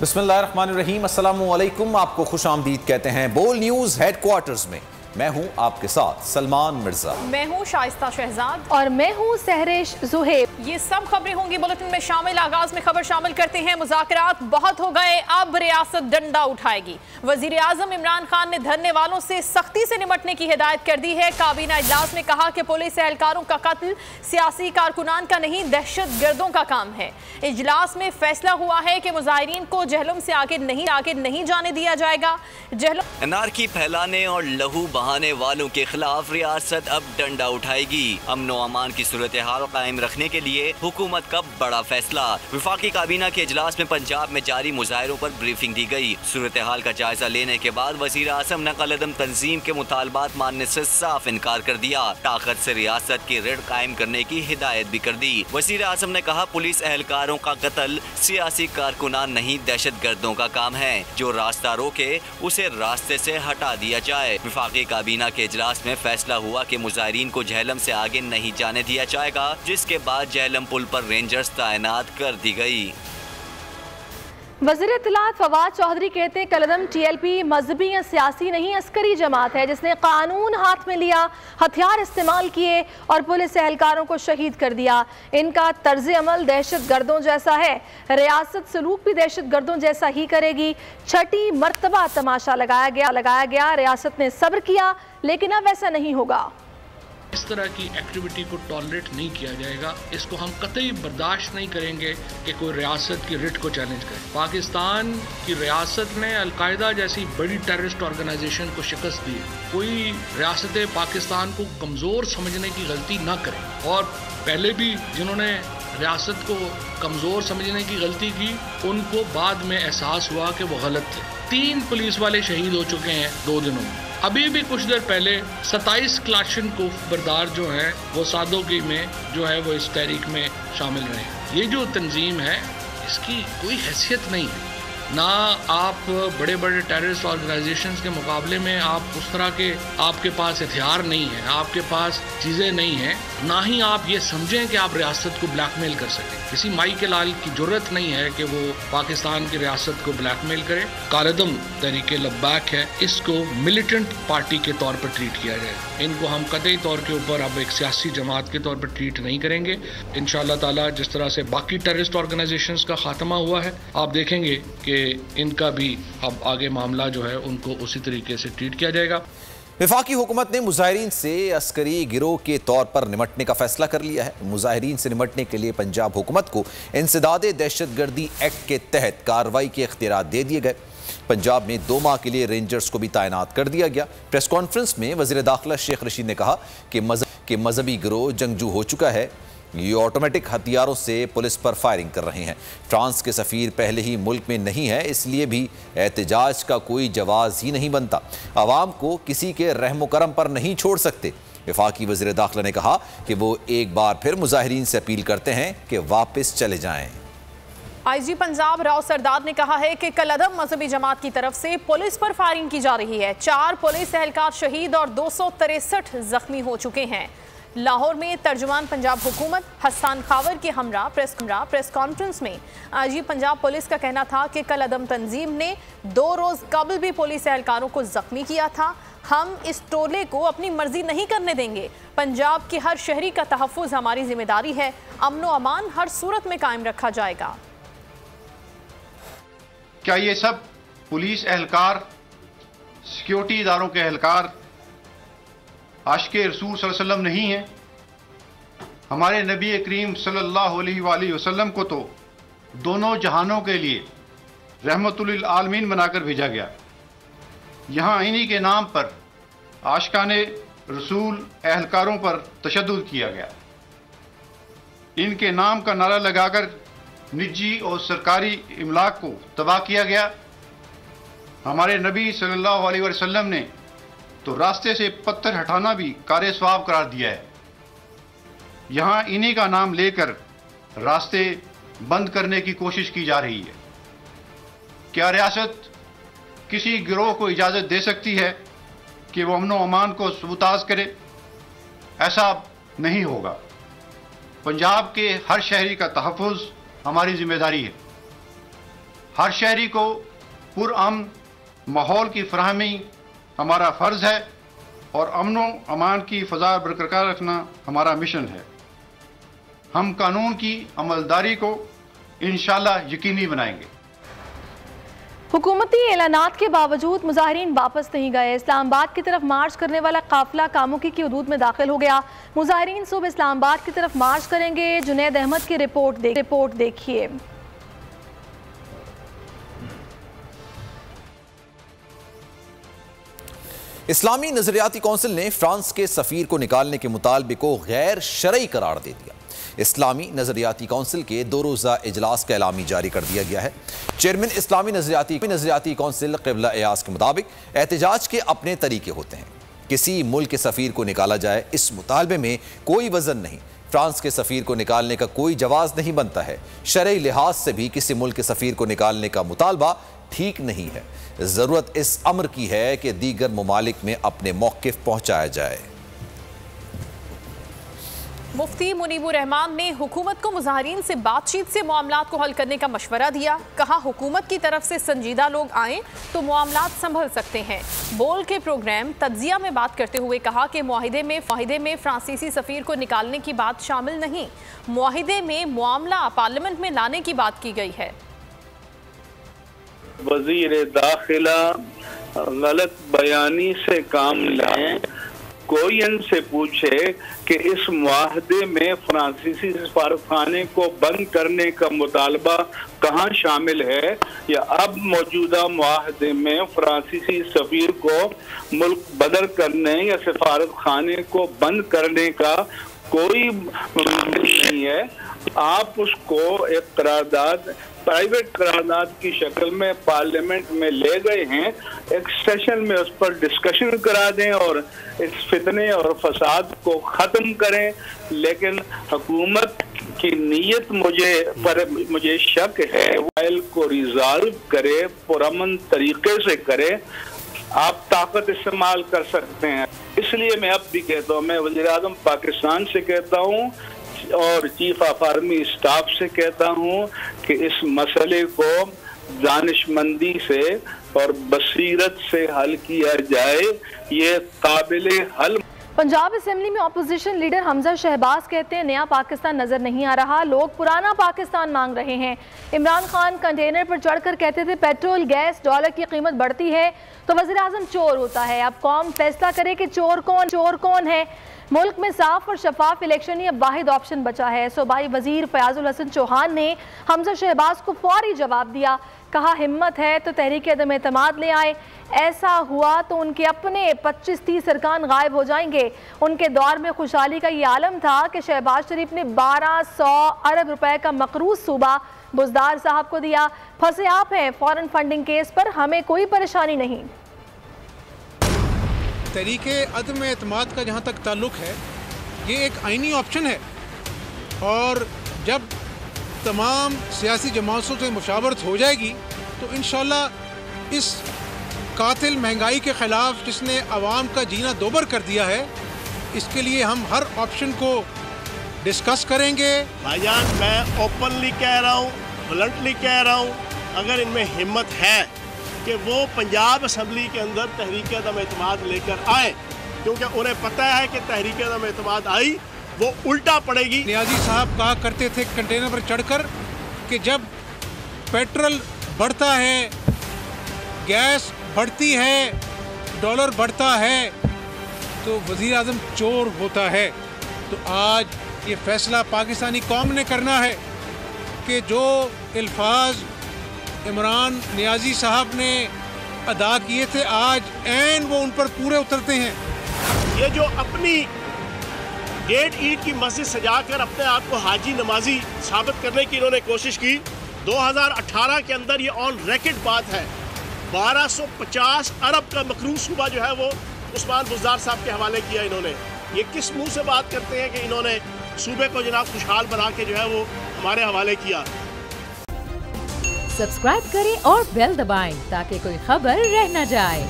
बिस्मिल्लाहिर्रहमानिर्रहीम, अस्सलामुअलैकुम। आपको खुश आमदीद कहते हैं बोल न्यूज हेडक्वार्टर्स में। मैं हूं आपके साथ सलमान मिर्जा, मैं हूं शाइस्ता शहजाद और मैं हूं सहरेश जुहेब। ये सब खबरें होंगी बुलेटिन में शामिल। आगाज में खबर शामिल करते हैं। मुज़ाकरात बहुत हो गए, अब रियासत डंडा उठाएगी। वजीर आजम इमरान खान ने धरने वालों से सख्ती से निपटने की हिदायत कर दी है। काबीना इजलास में कहा कि पुलिस एहलकारों का कत्ल सियासी कारकुनान का नहीं, दहशत गर्दों का काम है। इजलास में फैसला हुआ है कि मुजाहिरीन को जहलुम से आगे नहीं जाने दिया जाएगा। अनारकी फैलाने और लहू बहाने वालों के खिलाफ रियासत अब डंडा उठाएगी। अमन व अमान की सूरत हाल कायम रखने के लिए हुकूमत का बड़ा फैसला। विफाकी काबीना के इजलास में पंजाब में जारी मुजाहिरों पर ब्रीफिंग दी गई। सूरत हाल का जायजा लेने के बाद वजीर आजम ने कलअदम तंजीम के मुतालबात मानने से साफ इनकार कर दिया। ताकत से रियासत की ऋण कायम करने की हिदायत भी कर दी। वजीर आजम ने कहा, पुलिस एहलकारों का कत्ल सियासी कारकुनान नहीं, दहशत गर्दों का काम है। जो रास्ता रोके उसे रास्ते से हटा दिया जाए। विफाकी काबीना के इजलास में फैसला हुआ कि मुजाहिरीन को झेलम से आगे नहीं जाने दिया जाएगा, जिसके बाद झेलम पुल पर रेंजर्स तैनात कर दी गई। वज़ीर इत्तलात फवाद चौधरी कहते हैं कलअदम TLP मजहबी या सियासी नहीं, अस्करी जमात है जिसने कानून हाथ में लिया, हथियार इस्तेमाल किए और पुलिस एहलकारों को शहीद कर दिया। इनका तर्ज अमल दहशत गर्दों जैसा है। रियासत सलूक भी दहशत गर्दों जैसा ही करेगी। छठी मर्तबा तमाशा लगाया गया। रियासत ने सब्र किया, लेकिन अब वैसा नहीं होगा। इस तरह की एक्टिविटी को टॉलरेट नहीं किया जाएगा। इसको हम कतई बर्दाश्त नहीं करेंगे कि कोई रियासत की रिट को चैलेंज करे। पाकिस्तान की रियासत ने अलकायदा जैसी बड़ी टेररिस्ट ऑर्गेनाइजेशन को शिकस्त दी। कोई रियासत पाकिस्तान को कमज़ोर समझने की गलती ना करे, और पहले भी जिन्होंने रियासत को कमज़ोर समझने की गलती की उनको बाद में एहसास हुआ कि वो गलत थे। 3 पुलिस वाले शहीद हो चुके हैं 2 दिनों में। अभी भी कुछ देर पहले 27 क्लाशनकोफ बरदार जो हैं वो सादोगी में जो है वो इस तहरीक में शामिल रहे। ये जो तंजीम है इसकी कोई हैसियत नहीं है। ना आप बड़े बड़े टेररिस्ट ऑर्गेनाइजेशंस के मुकाबले में आप उस तरह के आपके पास हथियार नहीं है, आपके पास चीज़ें नहीं हैं, ना ही आप ये समझें कि आप रियासत को ब्लैकमेल कर सकें। किसी माई के लाल की जरूरत नहीं है कि वो पाकिस्तान की रियासत को ब्लैकमेल करे। कालअदम तहरीक लब्बैक है, इसको मिलिटेंट पार्टी के तौर पर ट्रीट किया जाए। इनको हम कतई तौर के ऊपर अब एक सियासी जमात के तौर पर ट्रीट नहीं करेंगे। इंशाअल्लाह ताला जिस तरह से बाकी टेररिस्ट ऑर्गेनाइजेशंस का खात्मा हुआ है, आप देखेंगे कि इनका भी अब आगे मामला जो है उनको उसी तरीके से ट्रीट किया जाएगा। विफाकी हुकूमत ने मुजाहिरीन से अस्करी गिरोह के तौर पर निपटने का फैसला कर लिया है। मुजाहिरीन से निपटने के लिए पंजाब हुकूमत को इंसदाद दहशतगर्दी एक्ट के तहत कार्रवाई के इख्तियार दे दिए गए। पंजाब में 2 माह के लिए रेंजर्स को भी तैनात कर दिया गया। प्रेस कॉन्फ्रेंस में वज़ीर दाखिला शेख रशीद ने कहा कि मजहबी गिरोह जंगजू हो चुका है। ये ऑटोमेटिक हथियारों से पुलिस पर फायरिंग कर रहे हैं। फ्रांस के सफ़ीर पहले ही मुल्क में नहीं है, इसलिए भी एहतजाज का कोई जवाज़ ही नहीं बनता। आवाम को किसी के रहम करम पर नहीं छोड़ सकते। वफाकी वज़ीर दाखिला ने कहा कि वो एक बार फिर मुजाहिरीन से अपील करते हैं कि वापस चले जाएं। IG पंजाब राव सरदार ने कहा है कि कलअदम मजहबी जमात की तरफ से पुलिस पर फायरिंग की जा रही है। 4 पुलिस एहलकार शहीद और 263 जख्मी हो चुके हैं। लाहौर में तर्जुमान पंजाब हुकूमत हसन खावर के हमरा प्रेस कॉन्फ्रेंस में IG पंजाब पुलिस का कहना था कि कलअदम तंजीम ने 2 रोज़ कबल भी पुलिस एहलकारों को जख्मी किया था। हम इस टोले को अपनी मर्जी नहीं करने देंगे। पंजाब के हर शहरी का तहफ़्फ़ुज़ हमारी जिम्मेदारी है। अमन व अमान हर सूरत में कायम रखा जाएगा। क्या ये सब पुलिस एहलकार, सिक्योरिटी इदारों के एहलकार आशिक़े रसूल सल्लल्लाहु अलैहि वसल्लम नहीं है? हमारे नबी करीम सल्लल्लाहु अलैहि वसल्लम को तो दोनों जहानों के लिए रहमतुल आलमीन बनाकर भेजा गया। यहाँ इन्हीं के नाम पर आशिकाने रसूल एहलकारों पर तशद्दुद किया गया। इनके नाम का नारा लगाकर निजी और सरकारी इमलाक को तबाह किया गया। हमारे नबी सल्लल्लाहु अलैहि वसल्लम ने तो रास्ते से पत्थर हटाना भी कार सवाब करार दिया है। यहाँ इन्हीं का नाम लेकर रास्ते बंद करने की कोशिश की जा रही है। क्या रियासत किसी गिरोह को इजाज़त दे सकती है कि वो अमन व अमान को सबूताज करे? ऐसा नहीं होगा। पंजाब के हर शहरी का तहफ़्फ़ुज़ हमारी जिम्मेदारी है। हर शहरी को पुरअमन माहौल की फराहमी हमारा फ़र्ज़ है और अमन व अमान की फ़ज़ा बरकरार रखना हमारा मिशन है। हम कानून की अमलदारी को इंशाअल्लाह यकीनी बनाएंगे। हुकूमती ऐलानात के बावजूद मुजाहिरीन वापस नहीं गए। इस्लामाबाद की तरफ मार्च करने वाला काफिला कामुकी की हदूद में दाखिल हो गया। मुजाहिरीन सुबह इस्लामाबाद की तरफ मार्च करेंगे। जुनैद अहमद की रिपोर्ट देखिए। इस्लामी नजरियाती कौंसिल ने फ्रांस के सफीर को निकालने के मुतालबे को गैर शरई करार दे दिया। इस्लामी नजरियाती कौंसिल के 2 रोज़ा इजलास का एलामी जारी कर दिया गया है। चेयरमैन इस्लामी नजरियाती कौंसिल क़िबला एयाज के मुताबिक एहतजाज के अपने तरीके होते हैं। किसी मुल्क के सफीर को निकाला जाए, इस मुतालबे में कोई वजन नहीं। फ्रांस के सफीर को निकालने का कोई जवाज नहीं बनता है। शरई लिहाज से भी किसी मुल्क के सफीर को निकालने का मुतालबा ठीक नहीं है। जरूरत इस अमर की है कि दीगर ममालिक में अपने मौक़िफ़ पहुंचाया जाए। मुफ्ती मुनीबुर रहमान ने हुकूमत को मुजाहिरीन से बातचीत से मामलात को हल करने का मशवरा दिया। कहा हुकूमत की तरफ से संजीदा लोग आएँ तो मामलात संभल सकते हैं। बोल के प्रोग्राम तज्जिया में बात करते हुए कहा कि मुआहिदे में फ्रांसीसी सफ़ीर को निकालने की बात शामिल नहीं। मुआहिदे में मामला पार्लियामेंट में लाने की बात की गई है। वज़ीर दाखिला गलत बयानी से काम लें। कोई इनसे पूछे कि इस मुआहदे में फ्रांसीसी सफारतखाने को बंद करने का मुतालबा कहाँ शामिल है, या अब मौजूदा मुआहदे में फ्रांसीसी सफीर को मुल्क बदल करने या सफारतखाने को बंद करने का कोई नहीं है। आप उसको एक करारदाद, प्राइवेट करारदाद की शक्ल में पार्लियामेंट में ले गए हैं। एक सेशन में उस पर डिस्कशन करा दें और इस फितने और फसाद को ख़त्म करें। लेकिन हुकूमत की नीयत मुझे शक है। फाइल को रिजॉल्व करे, पुरअमन तरीके से करे। आप ताकत इस्तेमाल कर सकते हैं। इसलिए मैं अब भी कहता हूँ, मैं वज़ीर-ए-आज़म पाकिस्तान से कहता हूँ और चीफ ऑफ आर्मी स्टाफ से कहता हूँ कि इस मसले को दानिशमंदी से और बसीरत से हल किया जाए। ये काबिले हल। पंजाब असेंबली में अपोजिशन लीडर हमजा शहबाज कहते हैं नया पाकिस्तान नजर नहीं आ रहा, लोग पुराना पाकिस्तान मांग रहे हैं। इमरान खान कंटेनर पर चढ़कर कहते थे पेट्रोल, गैस, डॉलर की कीमत बढ़ती है तो वज़ीर आज़म चोर होता है। अब कौम फैसला करे कि चोर कौन है। मुल्क में साफ और शफाफ इलेक्शन ही अब वाहिद ऑप्शन बचा है। सूबाई वजीर फयाजुल हसन चौहान ने हमजा शहबाज को फौरी जवाब दिया। कहा हिम्मत है तो तहरीक अदम एतमाद ले आए, ऐसा हुआ तो उनके अपने 25-30 अरकान गायब हो जाएंगे। उनके दौर में खुशहाली का ये आलम था कि शहबाज शरीफ ने 1200 अरब रुपए का मकरूज सूबा बुजदार साहब को दिया। फंसे आप हैं फॉरेन फंडिंग केस पर, हमें कोई परेशानी नहीं। तहरीके अदम एतमाद का जहाँ तक ताल्लुक़ है, ये एक आइनी ऑप्शन है और जब तमाम सियासी जमातों से मुशावरत हो जाएगी तो इंशाल्लाह इस कातिल महंगाई के ख़िलाफ़ जिसने आवाम का जीना दोबर कर दिया है, इसके लिए हम हर ऑप्शन को डिस्कस करेंगे। भाईजान मैं ओपनली कह रहा हूँ, ब्लंटली कह रहा हूँ, अगर इनमें हिम्मत है कि वो पंजाब असम्बली के अंदर तहरीक अदम एतमाद लेकर आए, क्योंकि उन्हें पता है कि तहरीक अदम एतमाद आई वो उल्टा पड़ेगी। नियाजी साहब कहा करते थे कंटेनर पर चढ़कर कि जब पेट्रोल बढ़ता है, गैस बढ़ती है, डॉलर बढ़ता है तो वज़ीर आज़म चोर होता है। तो आज ये फैसला पाकिस्तानी कौम ने करना है कि जो अल्फाज इमरान नियाजी साहब ने अदा किए थे, आज ऐन वो उन पर पूरे उतरते हैं। ये जो अपनी गेट ईद की मस्जिद सजाकर अपने आप को हाजी नमाजी साबित करने की इन्होंने कोशिश की, 2018 के अंदर ये ऑन रिकॉर्ड बात है, 1250 अरब का मकरूज सूबा जो है वो उस्मान बुज़दार साहब के हवाले किया इन्होंने। ये किस मुंह से बात करते हैं कि इन्होंने सूबे को जनाब खुशहाल बना के जो है वो हमारे हवाले किया। सब्सक्राइब करें और बेल दबाएं ताकि कोई खबर रह न जाए।